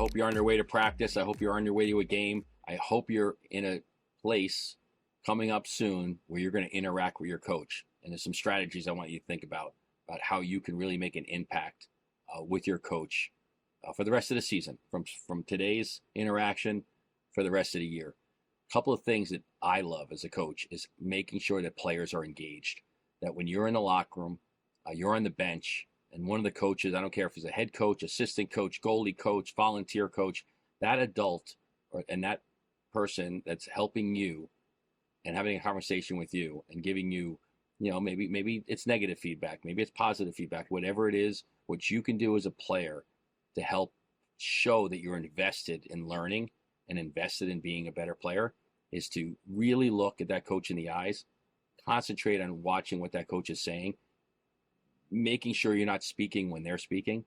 hope you're on your way to practice. I hope you're on your way to a game. I hope you're in a place coming up soon where you're going to interact with your coach. And there's some strategies I want you to think about how you can really make an impact with your coach for the rest of the season, from today's interaction for the rest of the year. A couple of things that I love as a coach is making sure that players are engaged, that when you're in the locker room, you're on the bench, and one of the coaches, I don't care if he's a head coach, assistant coach, goalie coach, volunteer coach, that adult and that person that's helping you and having a conversation with you and giving you, maybe it's negative feedback, maybe it's positive feedback, whatever it is, what you can do as a player to help show that you're invested in learning and invested in being a better player is to really look at that coach in the eyes, concentrate on watching what that coach is saying, making sure you're not speaking when they're speaking,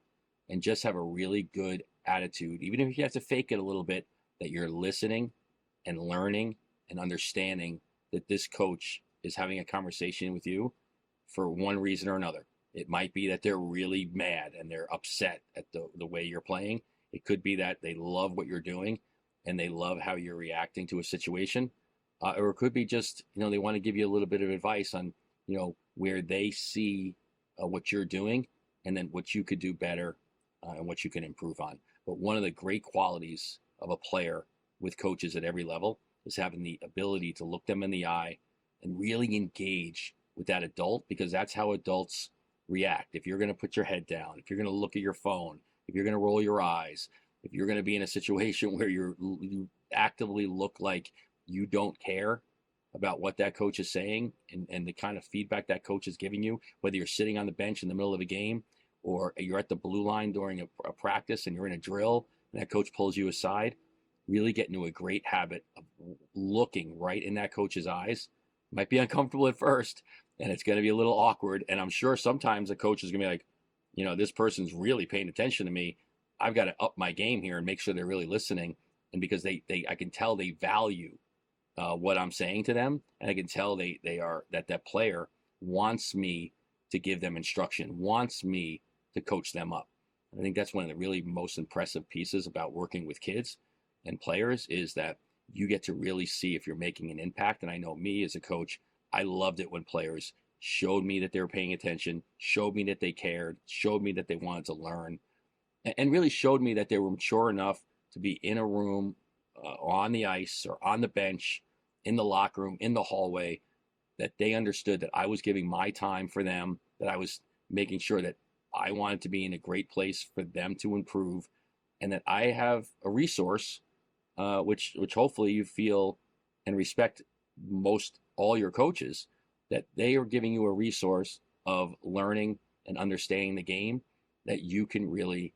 and just have a really good attitude, even if you have to fake it a little bit, that you're listening and learning and understanding that this coach is having a conversation with you for one reason or another. It might be that they're really mad and they're upset at the way you're playing. It could be that they love what you're doing and they love how you're reacting to a situation. Or it could be just, they want to give you a little bit of advice on, where they see what you're doing and then what you could do better and what you can improve on. But one of the great qualities of a player with coaches at every level is having the ability to look them in the eye and really engage with that adult, because that's how adults react. If you're going to put your head down, if you're going to look at your phone, if you're going to roll your eyes, if you're going to be in a situation where you actively look like you don't care about what that coach is saying and the kind of feedback that coach is giving you, whether you're sitting on the bench in the middle of a game or you're at the blue line during a practice and you're in a drill and that coach pulls you aside, really get into a great habit of looking right in that coach's eyes. Might be uncomfortable at first and it's going to be a little awkward. And I'm sure sometimes a coach is going to be like, this person's really paying attention to me. I've got to up my game here and make sure they're really listening. And because I can tell they value what I'm saying to them, and I can tell that player wants me to give them instruction, wants me to coach them up. I think that's one of the really most impressive pieces about working with kids and players is that you get to really see if you're making an impact. And I know me as a coach, I loved it when players showed me that they were paying attention, showed me that they cared, showed me that they wanted to learn, and really showed me that they were mature enough to be in a room, on the ice or on the bench, in the locker room, in the hallway, that they understood that I was giving my time for them, that I was making sure that I wanted to be in a great place for them to improve, and that I have a resource, which hopefully you feel and respect most all your coaches, that they are giving you a resource of learning and understanding the game that you can really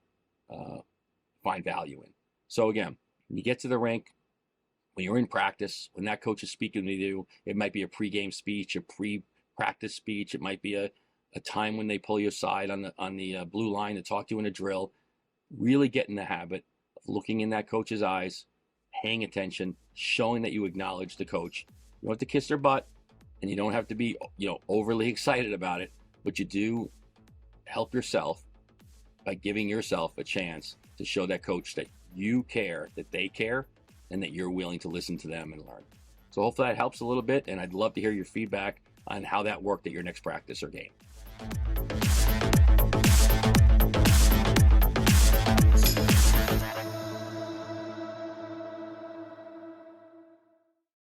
find value in. So again, when you get to the rink, when you're in practice, when that coach is speaking to you, it might be a pregame speech, a pre-practice speech. It might be a time when they pull you aside on the blue line to talk to you in a drill. Really get in the habit of looking in that coach's eyes, paying attention, showing that you acknowledge the coach. You don't have to kiss their butt, and you don't have to be, overly excited about it, but you do help yourself by giving yourself a chance to show that coach that you care, that they care, and that you're willing to listen to them and learn. So hopefully that helps a little bit, and I'd love to hear your feedback on how that worked at your next practice or game.